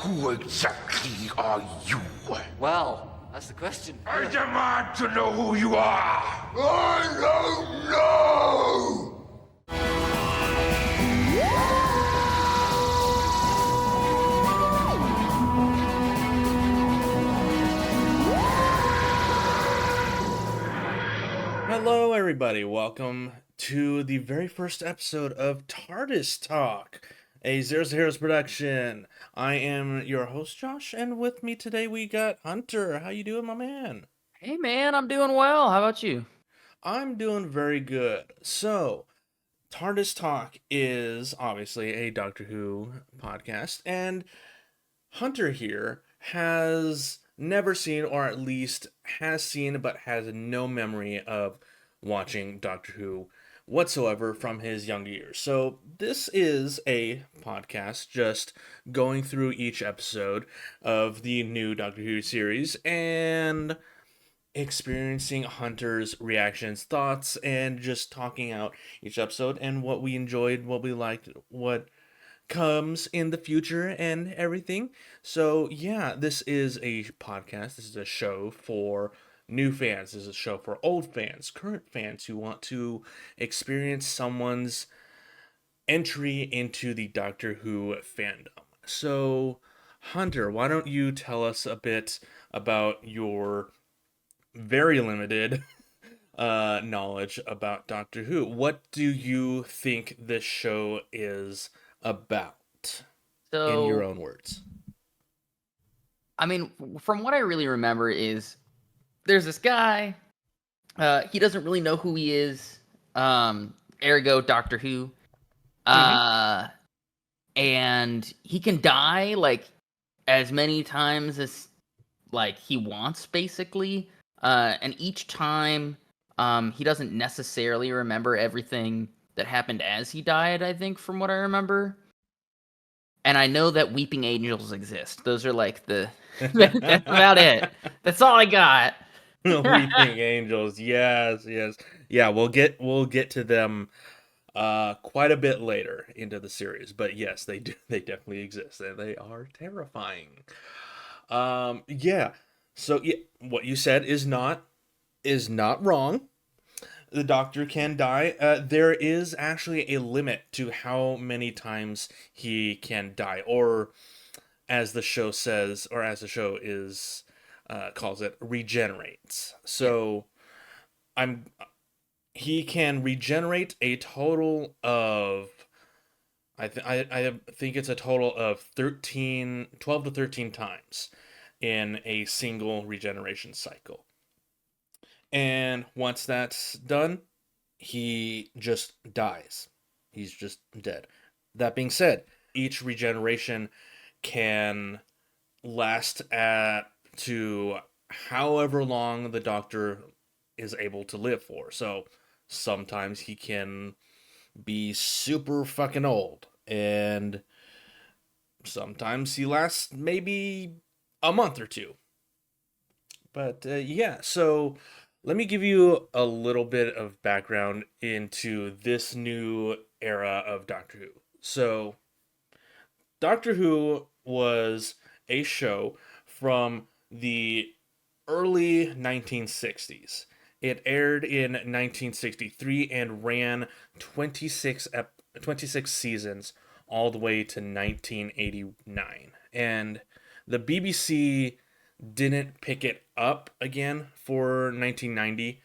Who exactly are you? Well, that's the question. I demand to know who you are! I don't know! Hello, everybody. Welcome to the very first episode of TARDIS Talk, a Zeros to Heroes production. I am your host, Josh, and with me today we got Hunter. How you doing, my man? Hey, man, I'm doing well. How about you? I'm doing very good. So, TARDIS Talk is obviously a Doctor Who podcast, and Hunter here has never seen, or at least has seen, but has no memory of watching Doctor Who whatsoever from his younger years. So, this is a podcast just going through each episode of the new Doctor Who series and experiencing Hunter's reactions, thoughts, and just talking out each episode and what we enjoyed, what we liked, what comes in the future and everything. So, yeah, this is a podcast. This is a show for new fans. This is a show for old fans, current fans who want to experience someone's entry into the Doctor Who fandom. So, Hunter, why don't you tell us a bit about your very limited knowledge about Doctor Who? What do you think this show is about? In your So, own words. I mean, from what I really remember is there's this guy. He doesn't really know who he is. Ergo, Doctor Who. And he can die like as many times as like he wants, basically. And each time, he doesn't necessarily remember everything that happened as he died. I think, from what I remember. And I know that weeping angels exist. Those are like the that's about it. That's all I got. Weeping angels, yes. Yeah, we'll get to them quite a bit later into the series, but yes, they definitely exist and they are terrifying. Yeah. So yeah, what you said is not wrong. The Doctor can die. There is actually a limit to how many times he can die, or as the show says, or as the show is calls it, regenerates. Yeah. So I'm he can regenerate a total of I think it's a total of 12 to 13 times in a single regeneration cycle. And once that's done, he just dies. He's just dead. That being said, each regeneration can last at to however long the Doctor is able to live for. So sometimes he can be super fucking old, and sometimes he lasts maybe a month or two. But yeah, so let me give you a little bit of background into this new era of Doctor Who. So, Doctor Who was a show from the early 1960s. It aired in 1963 and ran 26 seasons all the way to 1989. And the BBC didn't pick it up again for 1990.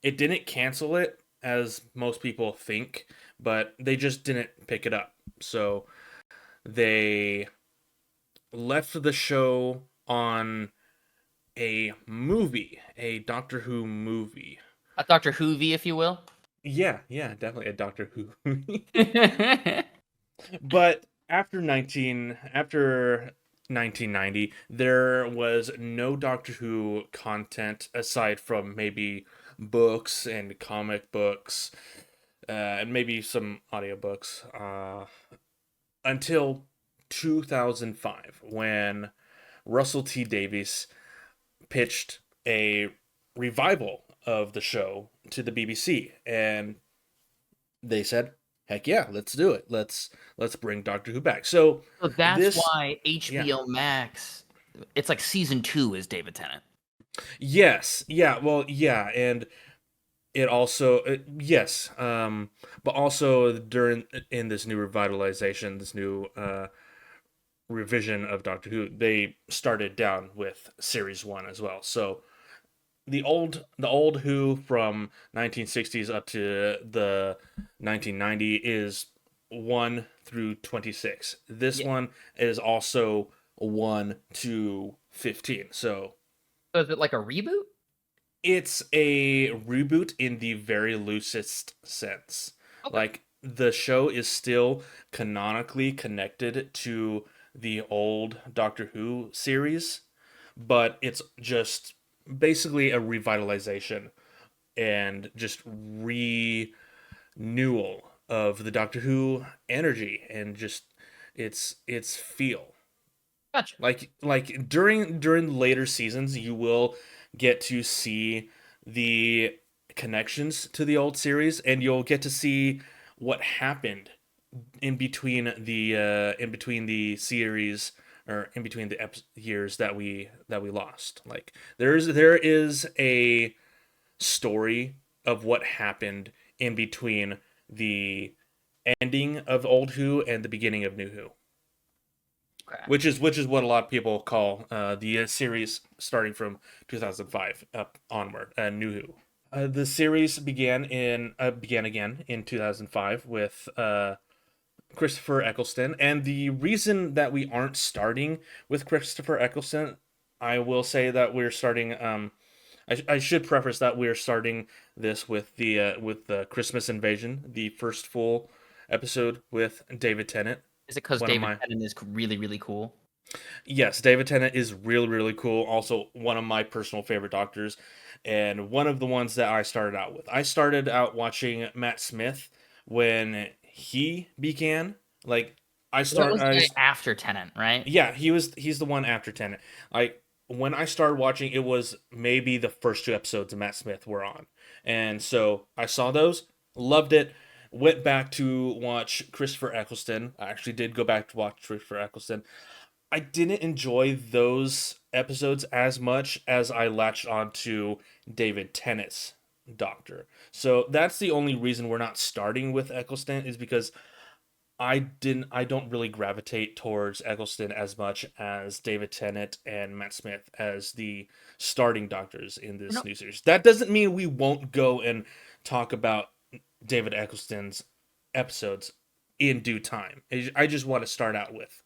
It didn't cancel it, as most people think, but they just didn't pick it up. So they left the show on a Doctor Who movie. A Doctor Whovy, if you will. Yeah, definitely a Doctor Who movie. But after 1990, there was no Doctor Who content aside from maybe books and comic books, and maybe some audiobooks, until 2005, when Russell T Davies pitched a revival of the show to the BBC, and they said, heck yeah, let's do it. Let's bring Doctor Who back. So So that's this, why yeah, HBO Max, it's like season 2 is David Tennant. yes, yeah, well, yeah, and it also yes, but also during in this new revitalization, this new revision of Doctor Who, they started down with series 1 as well. So the old Who from 1960s up to the 1990 is 1 through 26. This Yeah. one is also 1 to 15. So So is it like a reboot? it's a reboot in the very loosest sense. Okay. Like the show is still canonically connected to the old Doctor Who series, but it's just basically a revitalization and just renewal of the Doctor Who energy and just its feel. Gotcha. Like during later seasons, you will get to see the connections to the old series, and you'll get to see what happened in between the series or in between the years that we lost. Like there is a story of what happened in between the ending of Old Who and the beginning of New Who, Okay. which is what a lot of people call the series starting from 2005 up onward, New Who. The series began again in 2005 with Christopher Eccleston, and the reason that we aren't starting with Christopher Eccleston, I will say that we're starting. I should preface that we're starting this with the Christmas Invasion, the first full episode with David Tennant. Is it because One of David my Tennant is really, really cool? Yes, David Tennant is really, really cool. Also, one of my personal favorite doctors, and one of the ones that I started out with. I started out watching Matt Smith when he began. Like, I That start, was the I guy after Tennant, right? yeah, he's the one after Tennant. Like when I started watching, it was maybe the first 2 episodes of Matt Smith were on, and so I saw those, loved it. Went back to watch Christopher Eccleston. I actually did go back to watch Christopher Eccleston. I didn't enjoy those episodes as much as I latched onto David Tennant's Doctor. So that's the only reason we're not starting with Eccleston is because I don't really gravitate towards Eccleston as much as David Tennant and Matt Smith as the starting doctors in You this know, new series. That doesn't mean we won't go and talk about David Eccleston's episodes in due time. I just want to start out with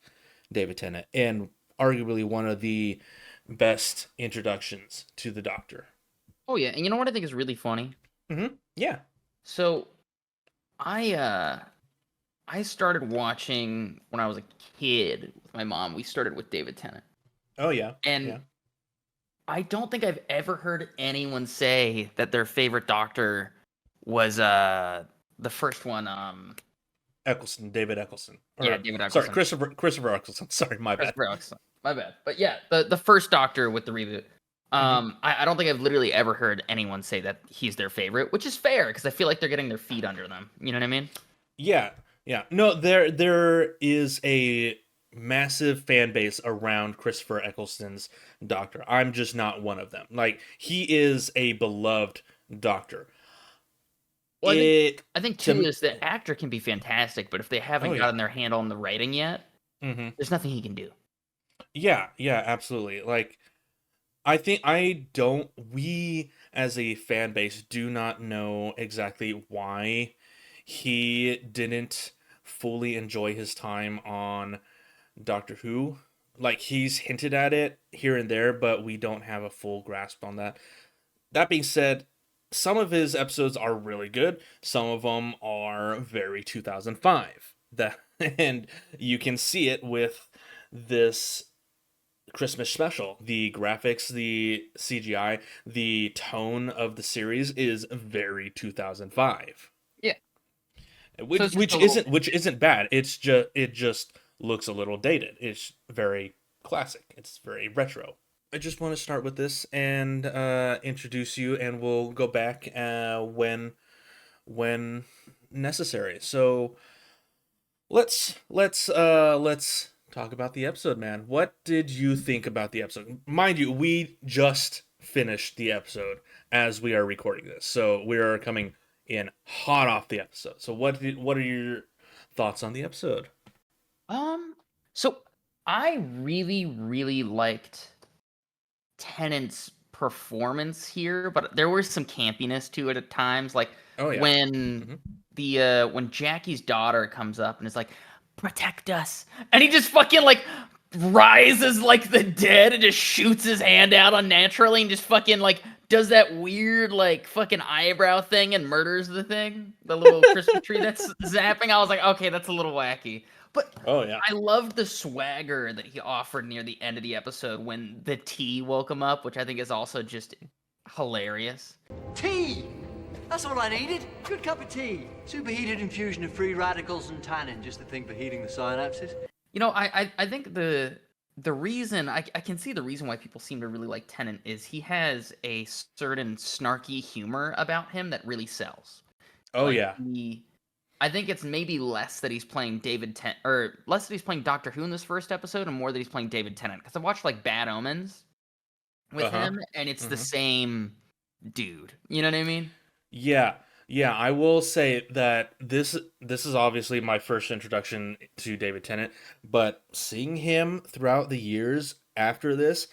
David Tennant, and arguably one of the best introductions to the Doctor. oh yeah, and you know what I think is really funny? Yeah. So I I started watching when I was a kid with my mom. We started with David Tennant. Oh yeah. And Yeah. I don't think I've ever heard anyone say that their favorite Doctor was the first one. Eccleston, David Eccleston, Yeah, or David sorry, Eccleston. Christopher Eccleston. Sorry, my bad. Christopher Eccleston. My bad. But yeah, the first Doctor with the reboot. Mhm. I don't think I've literally ever heard anyone say that he's their favorite, which is fair because I feel like they're getting their feet under them. You know what I mean? Yeah, yeah. No, there is a massive fan base around Christopher Eccleston's Doctor. I'm just not one of them. Like he is a beloved Doctor. Well, It I think to too m- is the actor can be fantastic, but if they oh haven't yeah. gotten their handle on the writing yet, Hmm. there's nothing he can do. Yeah, yeah, absolutely. Like I think I don't we as a fan base do not know exactly why he didn't fully enjoy his time on Doctor Who. Like he's hinted at it here and there, but we don't have a full grasp on that. That being said, some of his episodes are really good. Some of them are very 2005. That and you can see it with this Christmas special. The graphics, the CGI, the tone of the series is very 2005. Yeah. So Which it's just which a little. isn't which isn't bad. It just looks a little dated. It's very classic. It's very retro. I just want to start with this and introduce you, and we'll go back when necessary. So let's talk about the episode, man. What did you think about the episode? Mind you, we just finished the episode as we are recording this, so we are coming in hot off the episode. So what are your thoughts on the episode? So I really, really liked Tennant's performance here, but there was some campiness to it at times. Like Oh yeah. when Mhm. when Jackie's daughter comes up and is like, "Protect us," and he just fucking like rises like the dead and just shoots his hand out unnaturally and just fucking like does that weird like fucking eyebrow thing and murders the thing, the little Christmas tree that's zapping. I was like, okay, that's a little wacky. But Oh yeah. I loved the swagger that he offered near the end of the episode when the tea woke him up, which I think is also just hilarious. Tea! That's all I needed. Good cup of tea. Superheated infusion of free radicals and tannin, just the thing for heating the synapses. You know, I think the reason I can see the reason why people seem to really like Tennant is he has a certain snarky humor about him that really sells. Oh Like yeah. I think it's maybe less that he's playing or less that he's playing Doctor Who in this first episode, and more that he's playing David Tennant. Because I watched like Bad Omens with Uh-huh. him, and it's the Mhm. same dude. You know what I mean? Yeah, yeah, I will say that this is obviously my first introduction to David Tennant, but seeing him throughout the years after this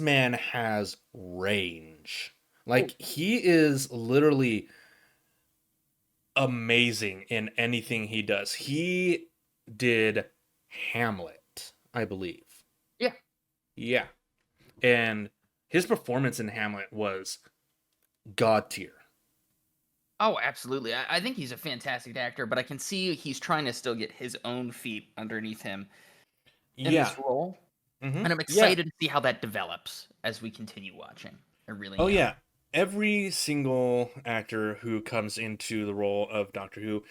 man has range. Oh, Like he is literally amazing in anything he does. He did Hamlet, I believe. yeah. Yeah. And his performance in Hamlet was god tier. Oh, absolutely. I think he's a fantastic actor, but I can see he's trying to still get his own feet underneath him in Yeah. this role. And I'm Yeah. excited to see how that develops as we continue watching. I really Oh am. yeah, every single actor who comes into the role of Doctor Who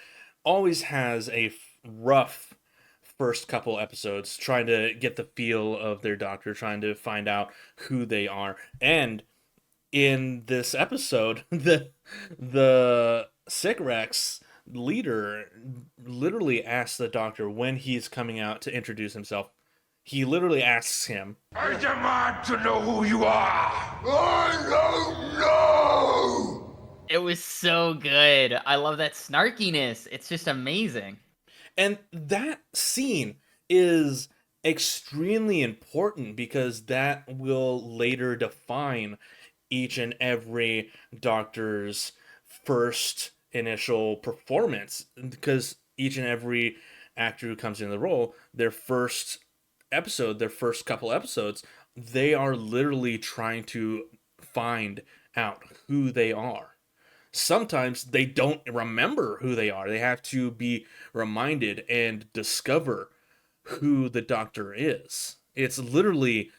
always has a rough first couple episodes trying to get the feel of their doctor, trying to find out who they are. And in this episode, the Sycorax leader literally asks the doctor when he's coming out to introduce himself. He literally asks him, I demand to know who you are. I don't know. It was so good. I love that snarkiness. It's just amazing. and that scene is extremely important because that will later define each and every doctor's first initial performance, because each and every actor who comes in the role, their first episode, their first couple episodes, they are literally trying to find out who they are. Sometimes they don't remember who they are. They have to be reminded and discover who the doctor is. It's literally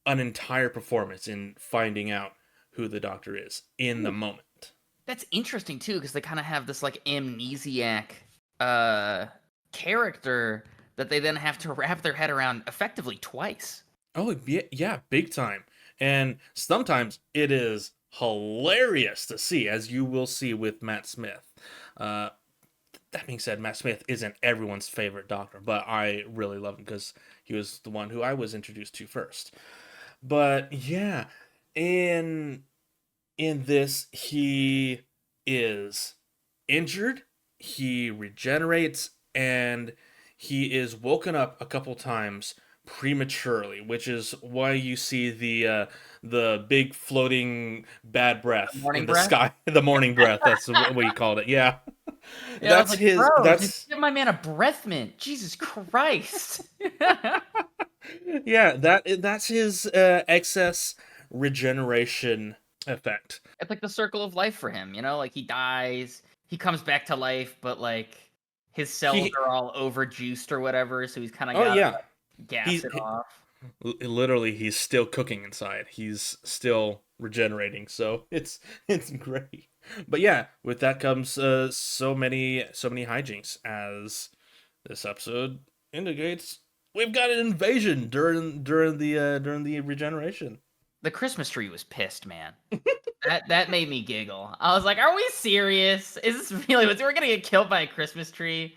an entire performance in finding out who the doctor is in the Ooh, moment. that's interesting too, because they kind of have this like amnesiac uh character that they then have to wrap their head around effectively twice. Oh, yeah, yeah, big time. And sometimes it is hilarious to see, as you will see with Matt Smith. Uh, that being said, Matt Smith isn't everyone's favorite doctor, but I really love him because he was the one who I was introduced to first. But yeah, in in this, he is injured, he regenerates, and he is woken up a couple times prematurely, which is why you see the big floating bad breath Morning in the breath. sky, the morning breath. That's what you called it. Yeah, Yeah, I was that's like, his. bro, just That's give my man a breath mint. Jesus Christ. yeah. That's his excess regeneration effect. It's like the circle of life for him, you know? Like he dies, he comes back to life, but like his cells He. are all overjuiced or whatever, so he's kind of Oh got to yeah. like gas He's it off. literally he's still cooking inside. He's still regenerating. So it's great. But yeah, with that comes so many hijinks, as this episode indicates. We've got an invasion during the regeneration. The Christmas tree was pissed, man. That made me giggle. I was like, "Are we serious? Is this really? We're gonna get killed by a Christmas tree?"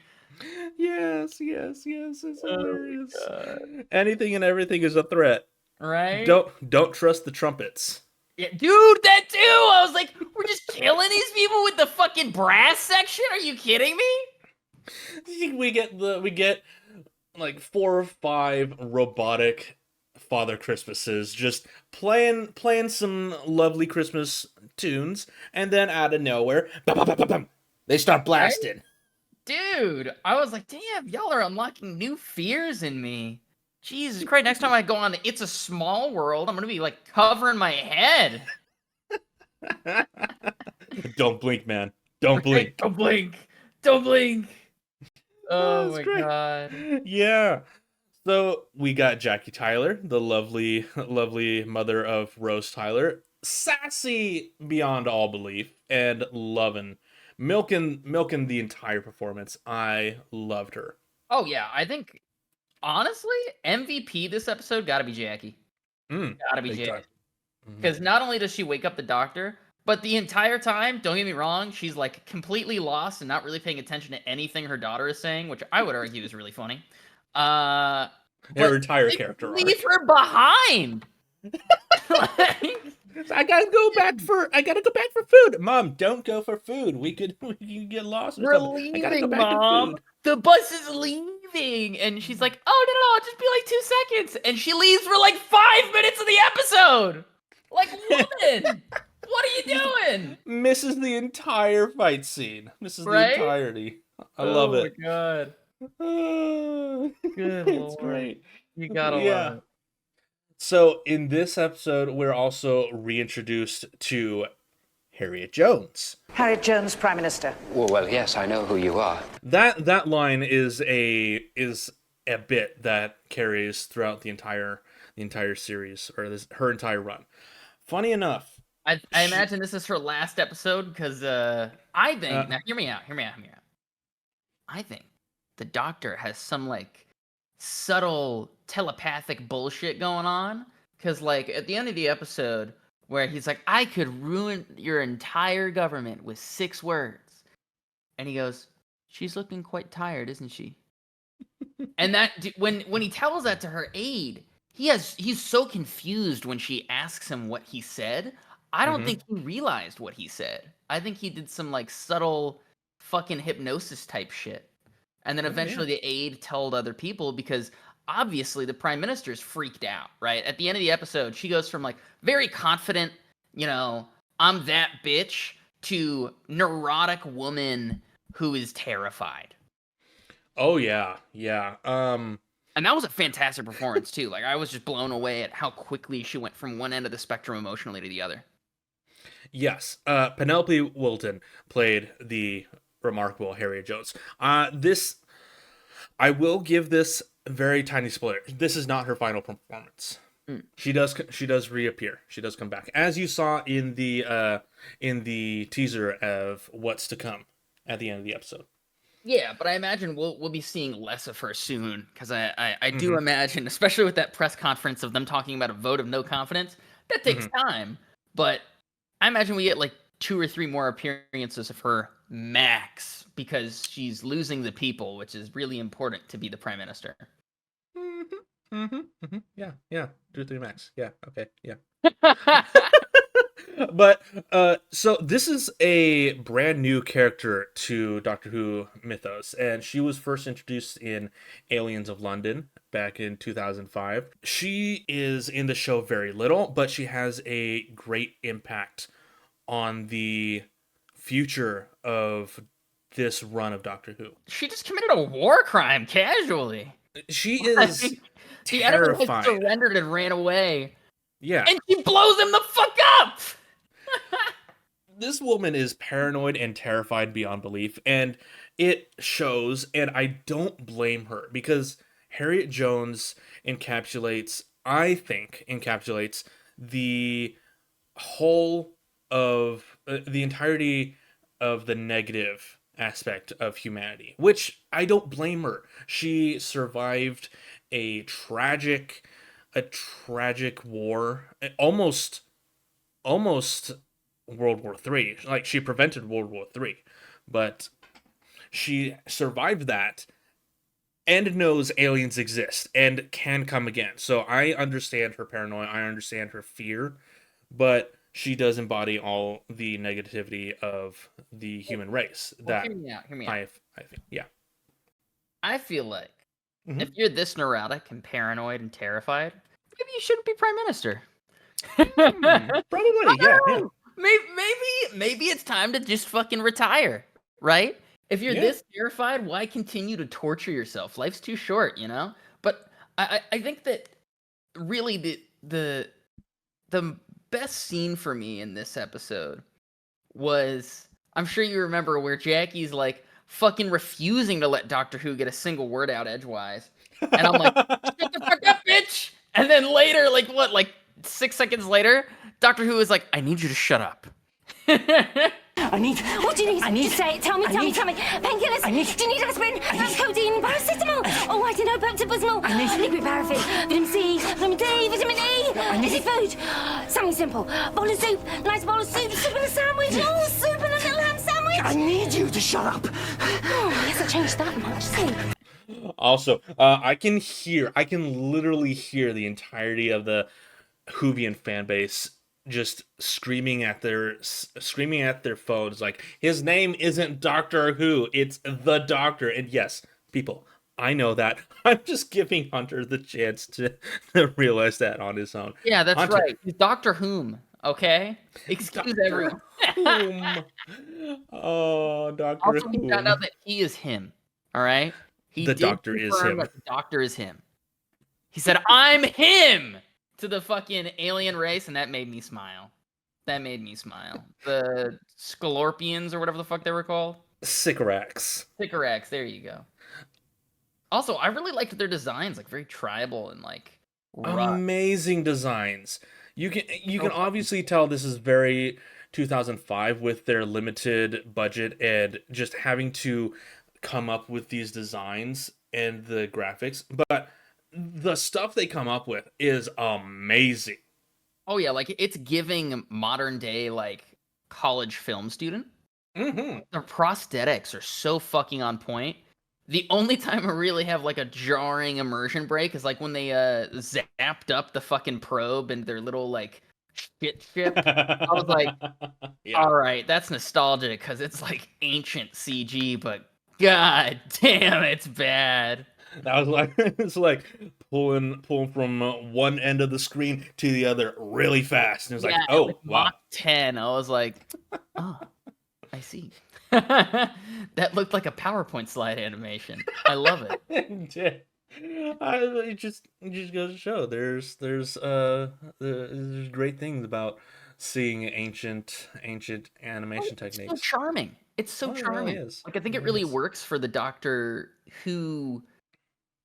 Yes, yes, yes. It's Oh hilarious. my god! Anything and everything is a threat. Right? Don't trust the trumpets. Yeah, dude, that too. I was like, "We're just killing these people with the fucking brass section? Are you kidding me?" We get like 4 or 5 robotic Father Christmases just playing some lovely Christmas tunes, and then out of nowhere, bam, bam, bam, bam, bam, they start blasting. Dude, I was like, "Damn, y'all are unlocking new fears in me." Jesus Christ! Next time I go on It's a Small World, I'm gonna be like covering my head. Don't blink, man. Don't blink. Don't blink. Don't blink. Oh That's my great. god. Yeah. So we got Jackie Tyler, the lovely, lovely mother of Rose Tyler, sassy beyond all belief, and milking the entire performance. I loved her. Oh yeah, I think honestly, MVP this episode gotta be Jackie. Gotta be Big time. Jackie. Because not only does she wake up the doctor, but the entire time, don't get me wrong, she's like completely lost and not really paying attention to anything her daughter is saying, which I would argue is really funny. Her But entire they character arc. leave her behind. Like, I gotta go back for food. Mom, don't go for food. We could get lost. Or we're something. I gotta go leaving, back Mom. to food. The bus is leaving. And she's like, "Oh, no, I'll just be like 2 seconds." And she leaves for like 5 minutes of the episode. Like, woman, what are you doing? Misses the entire fight scene. Misses Right? the entirety. I love it. Oh my god. Good It's lord. great. You gotta Yeah. love it. So in this episode, we're also reintroduced to Harriet Jones. Harriet Jones, Prime Minister. Well, yes, I know who you are. That line is a bit that carries throughout the entire series, or her entire run. Funny enough, I imagine this is her last episode because I think now hear me out. I think the Doctor has some like subtle telepathic bullshit going on because like at the end of the episode where he's like, "I could ruin your entire government with 6 words," and he goes, "She's looking quite tired, isn't she?" And that when he tells that to her aide, he's so confused when she asks him what he said. I don't think he realized what he said. I think he did some like subtle fucking hypnosis type shit. And then eventually the aide told other people because obviously the prime minister's freaked out, right? At the end of the episode, she goes from like very confident, I'm that bitch, to neurotic woman who is terrified. Oh yeah. And that was a fantastic performance too. Like I was just blown away at how quickly she went from one end of the spectrum emotionally to the other. Yes. Penelope Wilton played the remarkable Harriet Jones. I will give this a very tiny spoiler. This is not her final performance. She does reappear. She does come back, as you saw in the teaser of what's to come at the end of the episode. Yeah, but I imagine we'll be seeing less of her soon because I do imagine, especially with that press conference of them talking about a vote of no confidence, that takes time. But I imagine we get like 2 or 3 more appearances of her max because she's losing the people, which is really important to be the prime minister. Yeah. 2 or 3 max. Yeah. Okay. Yeah. But so this is a brand new character to Doctor Who mythos, and she was first introduced in Aliens of London back in 2005. She is in the show very little, but she has a great impact on the future of this run of Doctor Who. She just committed a war crime casually. She is The enemy has terrifying. surrendered and ran away. Yeah. And she blows him the fuck up! This woman is paranoid and terrified beyond belief, and it shows, and I don't blame her, because Harriet Jones encapsulates the whole of the entirety of the negative aspect of humanity, which I don't blame her. She survived a tragic war, almost World War III. Like, she prevented World War III, but she survived that and knows aliens exist and can come again. So I understand her paranoia. I understand her fear, but she does embody all the negativity of the human race. Well, That hear me out. Hear me out. I think, yeah. I feel like Mhm. if you're this neurotic and paranoid and terrified, maybe you shouldn't be prime minister. Probably, yeah. Maybe it's time to just fucking retire, right? If you're Yeah. this terrified, why continue to torture yourself? Life's too short, you know? But I think that really the best scene for me in this episode was, I'm sure you remember, where Jackie's like fucking refusing to let Doctor Who get a single word out edgewise. And I'm like, shut the fuck up, bitch! And then later, like 6 seconds later, Doctor Who is like, I need you to shut up. What do you need? Just say it. Tell me. Painkillers? Do you need aspirin? Codeine? Paracetamol? Oh, I don't know. Pepto-Bismol? Liquid paraffin? Vitamin C? Vitamin D? Vitamin E? Is it food? Something simple. Bowl of soup? Nice bowl of soup? Soup and a sandwich? Oh, soup and a little ham sandwich? I need you to shut up. Oh, I guess I changed that much, see? Also, I can literally hear the entirety of the Whovian fan base just screaming at their phones, like, his name isn't Doctor Who, it's the Doctor. And yes, people, I know that. I'm just giving Hunter the chance to realize that on his own. Yeah, that's Hunter. right. He's Doctor Whom, okay? Excuse everyone. Whom? Oh, Doctor Also, he Who. found out that he is him, all right? He The did Doctor is confirm him. that the Doctor is him. He said, I'm him! To the fucking alien race, and that made me smile. The Scorpions, or whatever the fuck they were called. Sycorax. Sycorax, there you go. Also, I really liked their designs, like very tribal and like rough. Amazing designs. You can obviously tell this is very 2005 with their limited budget and just having to come up with these designs and the graphics, but the stuff they come up with is amazing. Oh yeah, like it's giving modern day like college film student. Mm-hmm. Their prosthetics are so fucking on point. The only time I really have like a jarring immersion break is like when they zapped up the fucking probe and their little like shit ship. I was like, yeah. all right, that's nostalgic because it's like ancient CG, but god damn, it's bad. That was like it's like pulling from one end of the screen to the other really fast, and it was like, oh with wow. Mach 10, I was like, oh, I see. That looked like a PowerPoint slide animation. I love it. It just goes to show there's great things about seeing ancient animation techniques. It's so charming. It's so charming. Is. Like I think it really works for the Doctor Who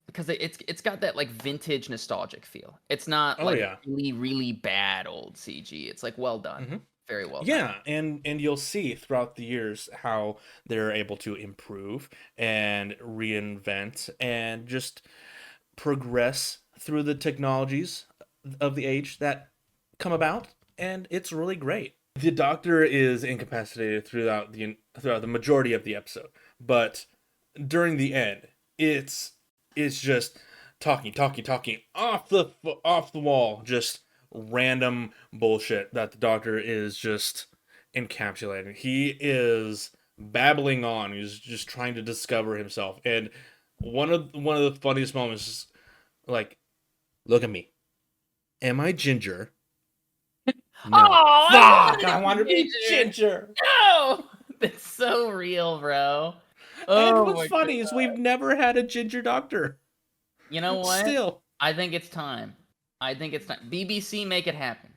because it's got that like vintage nostalgic feel. It's not really really bad old CG. It's like well done. Mm-hmm. Very well done. Yeah, and you'll see throughout the years how they're able to improve and reinvent and just progress through the technologies of the age that come about, and it's really great. The Doctor is incapacitated throughout the majority of the episode, but during the end, it's just talking off the wall, just random bullshit that the Doctor is just encapsulating. He is babbling on. He's just trying to discover himself. And one of the funniest moments is like, look at me. Am I ginger? No. Oh, Fuck! I want to be ginger. No, that's so real, bro. And what's funny is we've never had a ginger Doctor. You know what? Still. I think it's time. BBC, make it happen.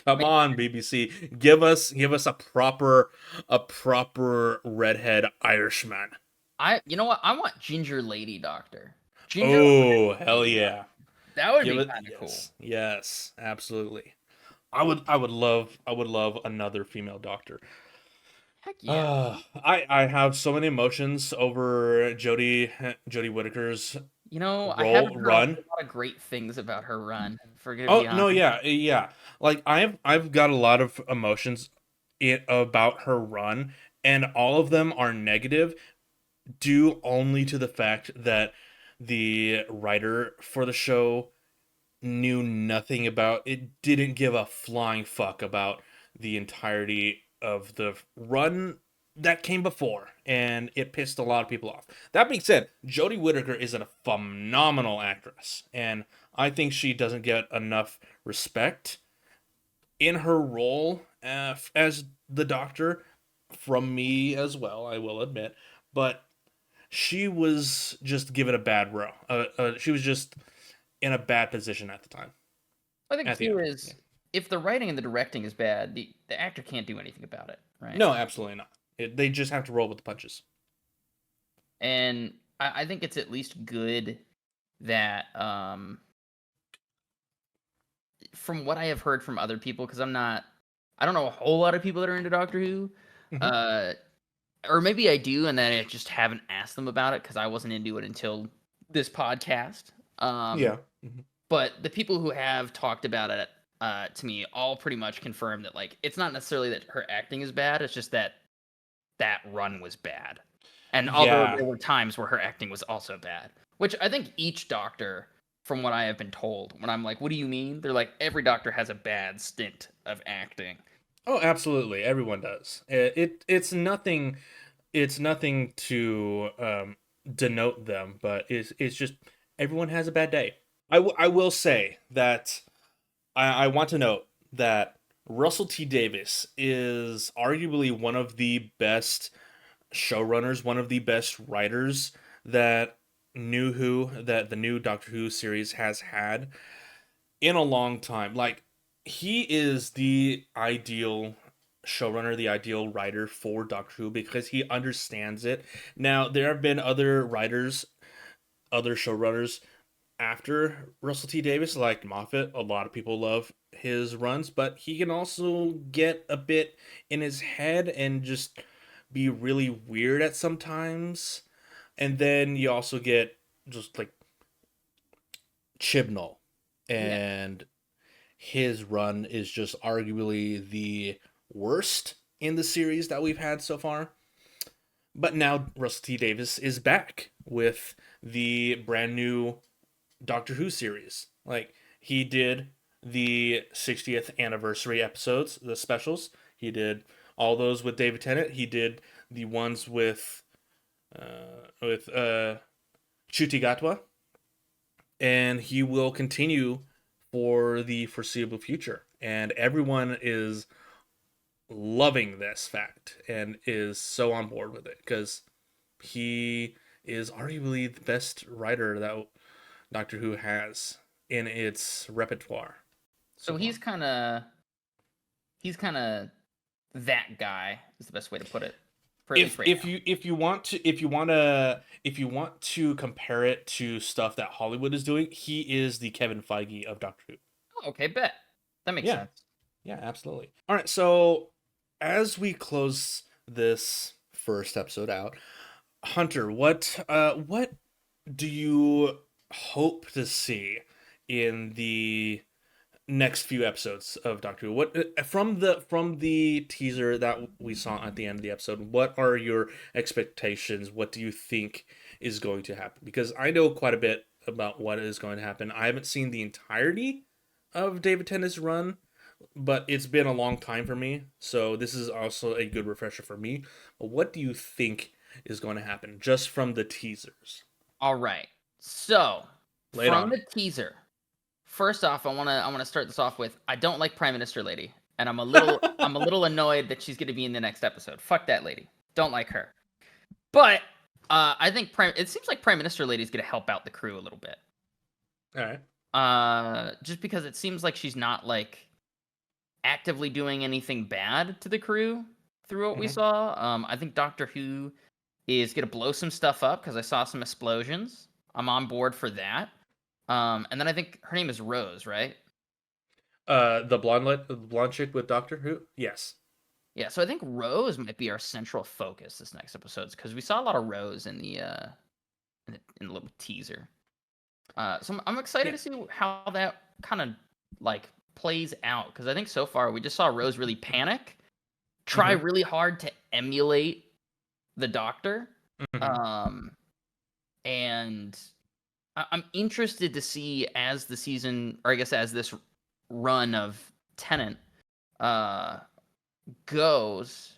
Come on, BBC. Give us a proper redhead Irishman. You know what? I want Ginger Lady Doctor. Hell yeah. That would be kind of cool. Yes, absolutely. I would love another female Doctor. Heck yeah. I have so many emotions over Jodie Whittaker's I haven't heard run. a lot of great things about her run. No, yeah. Like I've got a lot of emotions about her run, and all of them are negative, due only to the fact that the writer for the show knew nothing about it, didn't give a flying fuck about the entirety of the run that came before, and it pissed a lot of people off. That being said, Jodie Whittaker is a phenomenal actress, and I think she doesn't get enough respect in her role as the Doctor from me as well, I will admit, but she was just given a bad row. She was just in a bad position at the time. I think At the too end, is yeah. if the writing and the directing is bad, the actor can't do anything about it, right? No, absolutely not. They just have to roll with the punches. And I think it's at least good that from what I have heard from other people, because I don't know a whole lot of people that are into Doctor Who, Mhm. or maybe I do, and then I just haven't asked them about it because I wasn't into it until this podcast. Yeah. Mhm. But the people who have talked about it to me all pretty much confirm that like it's not necessarily that her acting is bad; it's just that run was bad. And although Yeah. there were times where her acting was also bad, which I think each doctor, from what I have been told, when I'm like, "What do you mean?" They're like, "Every doctor has a bad stint of acting." Oh, absolutely. Everyone does. It's nothing. It's nothing to denote them, but it's just everyone has a bad day. I will say that I want to note that Russell T Davies is arguably one of the best showrunners, one of the best writers that that the new Doctor Who series has had in a long time. Like, he is the ideal showrunner, the ideal writer for Doctor Who because he understands it. Now, there have been other writers, other showrunners after Russell T Davis, like Moffat. A lot of people love his runs, but he can also get a bit in his head and just be really weird at sometimes. And then you also get just like Chibnall, Yeah. and his run is just arguably the worst in the series that we've had so far. But now Russell T Davis is back with the brand new Doctor Who series. Like, he did the 60th anniversary episodes, the specials. He did all those with David Tennant. He did the ones with with Chuti Gatwa, and he will continue for the foreseeable future. And everyone is loving this fact and is so on board with it because he is arguably the best writer that Doctor Who has in its repertoire. So So far. he's kind of that guy is the best way to put it. For at least If right if now. you want to compare it to stuff that Hollywood is doing, he is the Kevin Feige of Doctor Who. Oh, okay, bet that makes Yeah, sense. yeah, absolutely. All right, so as we close this first episode out, Hunter, what do you hope to see in the next few episodes of Doctor Who? What from the teaser that we saw at the end of the episode, what are your expectations? What do you think is going to happen? Because I know quite a bit about what is going to happen. I haven't seen the entirety of David Tennant's run, but it's been a long time for me, so this is also a good refresher for me. But what do you think is going to happen just from the teasers? All right. So Lay it from on the me. teaser, first off, I wanna start this off with I don't like Prime Minister Lady, and I'm a little annoyed that she's gonna be in the next episode. Fuck that lady. Don't like her. But I think it seems like Prime Minister Lady's gonna help out the crew a little bit. All right. Just because it seems like she's not like actively doing anything bad to the crew through what we Mhm. saw. I think Doctor Who is gonna blow some stuff up because I saw some explosions. I'm on board for that. And then I think her name is Rose, right? The blonde chick with Doctor Who. Yes. Yeah, so I think Rose might be our central focus this next episode because we saw a lot of Rose in the little teaser. So I'm excited Yeah. to see how that kind of like plays out because I think so far we just saw Rose really panic, try really hard to emulate the Doctor. And I'm interested to see as the season, or I guess as this run of Tennant goes,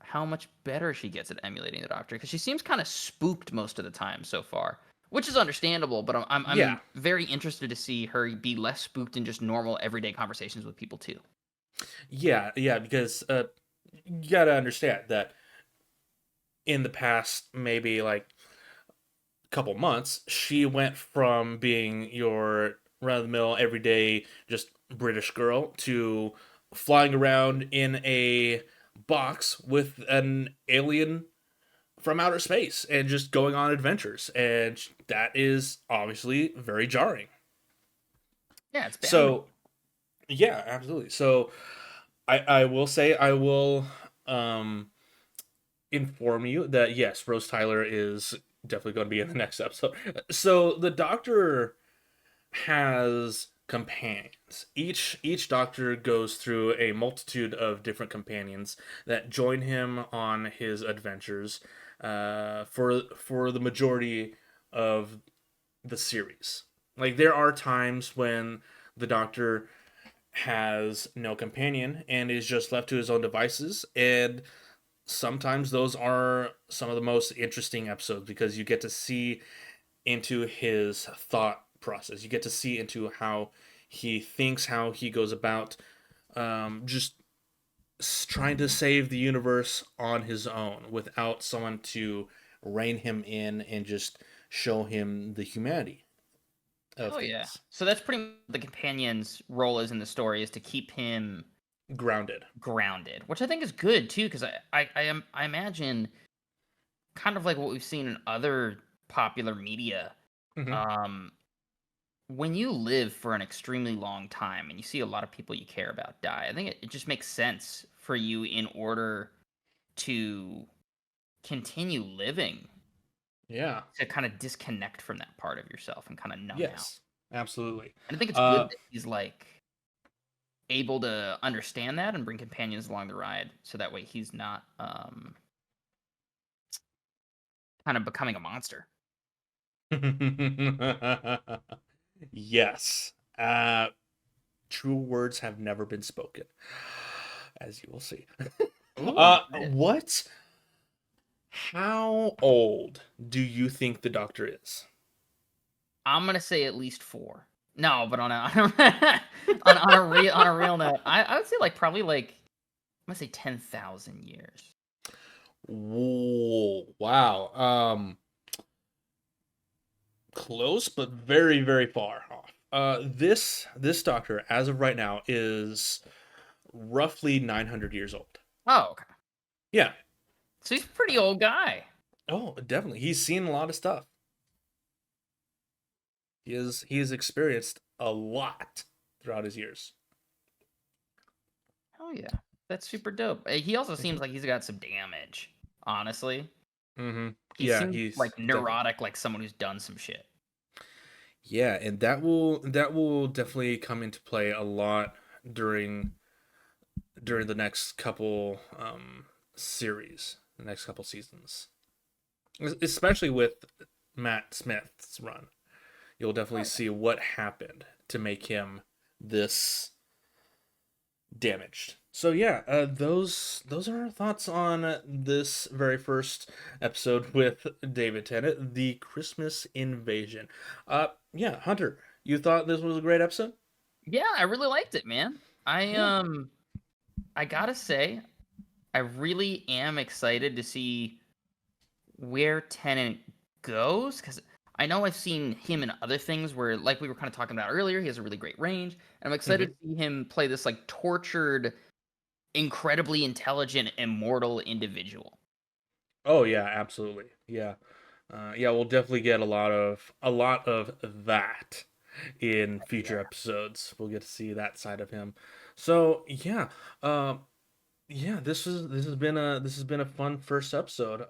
how much better she gets at emulating the Doctor, because she seems kind of spooked most of the time so far, which is understandable. But I'm very interested to see her be less spooked in just normal everyday conversations with people too. Yeah, because you gotta understand that in the past, maybe like couple months, she went from being your run-of-the-mill everyday just British girl to flying around in a box with an alien from outer space and just going on adventures, and that is obviously very jarring. Yeah, it's bad. So yeah, absolutely. So I will say, I will inform you that yes, Rose Tyler is definitely going to be in the next episode. So the Doctor has companions. Each Doctor goes through a multitude of different companions that join him on his adventures for the majority of the series. Like, there are times when the Doctor has no companion and is just left to his own devices, and sometimes those are some of the most interesting episodes because you get to see into his thought process. You get to see into how he thinks, how he goes about just trying to save the universe on his own without someone to rein him in and just show him the humanity of things. Yeah. So that's pretty much the companion's role is in the story, is to keep him grounded, which I think is good too, because I imagine kind of like what we've seen in other popular media. When you live for an extremely long time and you see a lot of people you care about die, I think it just makes sense for you, in order to continue living, to kind of disconnect from that part of yourself and kind of numb out. Absolutely. And I think it's good that he's like able to understand that and bring companions along the ride, so that way he's not kind of becoming a monster. Yes. True words have never been spoken, as you will see. What? How old do you think the Doctor is? I'm gonna say at least 4. No, but on a on a real note, I would say probably I'm gonna say 10,000 years. Whoa, wow. Close, but very, very far off. This Doctor, as of right now, is roughly 900 years old. Oh, okay. Yeah. So he's a pretty old guy. Oh, definitely. He's seen a lot of stuff. He has experienced a lot throughout his years. Oh yeah, that's super dope. He also seems like he's got some damage, honestly. He seems he's neurotic, like someone who's done some shit. Yeah, and that will definitely come into play a lot during the next couple series, the next couple seasons, especially with Matt Smith's run. You'll definitely see what happened to make him this damaged. So yeah, those are our thoughts on this very first episode with David Tennant, the Christmas Invasion. Yeah, Hunter, you thought this was a great episode? Yeah, I really liked it, man. I gotta say, I really am excited to see where Tennant goes, because I know I've seen him in other things where, like we were kind of talking about earlier, he has a really great range, and I'm excited to see him play this tortured, incredibly intelligent, immortal individual. Oh yeah, absolutely. Yeah. We'll definitely get a lot of that in future episodes. We'll get to see that side of him. So yeah, this has been a fun first episode.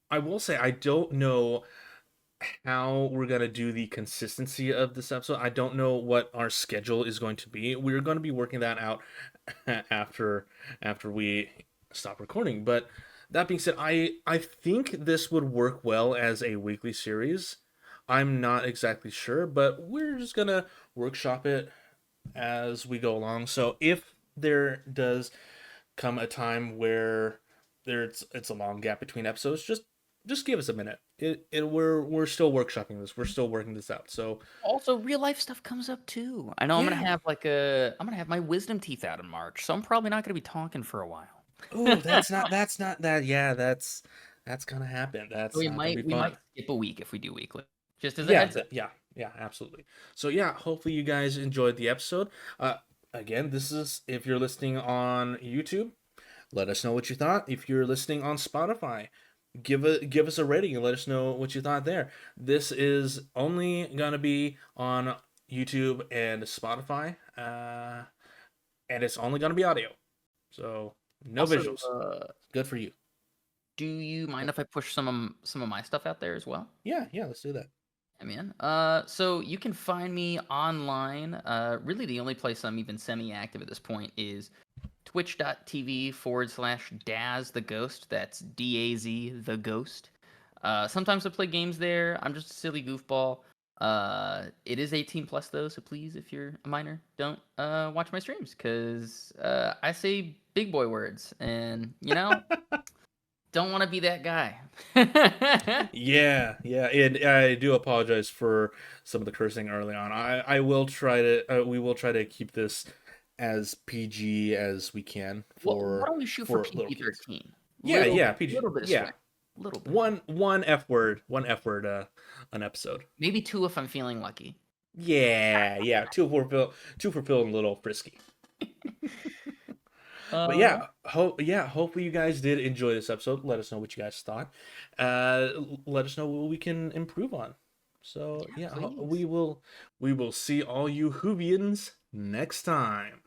I will say I don't know how we're gonna do the consistency of this episode. I don't know what our schedule is going to be. We're going to be working that out after we stop recording. But that being said, I think this would work well as a weekly series. I'm not exactly sure, but we're just gonna workshop it as we go along. So if there does come a time where it's a long gap between episodes, just give us a minute. We're still workshopping this. We're still working this out. So Also, real life stuff comes up too. I know I'm gonna have I'm gonna have my wisdom teeth out in March, so I'm probably not gonna be talking for a while. oh, that's not that. Yeah, that's gonna happen. That's We not gonna might be we fun. might skip a week if we do weekly. Just as a Yeah, heads up. yeah, absolutely. So yeah, hopefully you guys enjoyed the episode. Again, this is if you're listening on YouTube, let us know what you thought. If you're listening on Spotify, give us a rating and let us know what you thought there. This is only gonna be on YouTube and Spotify, and it's only gonna be audio, so no Also, visuals. Good for you. do you mind if I push some of my stuff out there as well? Yeah, let's do that. I mean, so you can find me online. Really, the only place I'm even semi-active at this point is twitch.tv/Daz the Ghost. That's DAZ the Ghost. Sometimes I play games there. I'm just a silly goofball. It is 18 plus though, so please, if you're a minor, don't watch my streams because I say big boy words, and don't want to be that guy. Yeah, and I do apologize for some of the cursing early on. I will try to we will try to keep this as PG as we can Well, why don't we shoot for little kids. PG-13? Yeah, PG. Little bit of Yeah, swear. Little bit. one F word, an episode. Maybe 2 if I'm feeling lucky. Yeah, two for feeling a little frisky. But yeah, hopefully you guys did enjoy this episode. Let us know what you guys thought. Let us know what we can improve on. So yeah, please. we will see all you Whovians next time.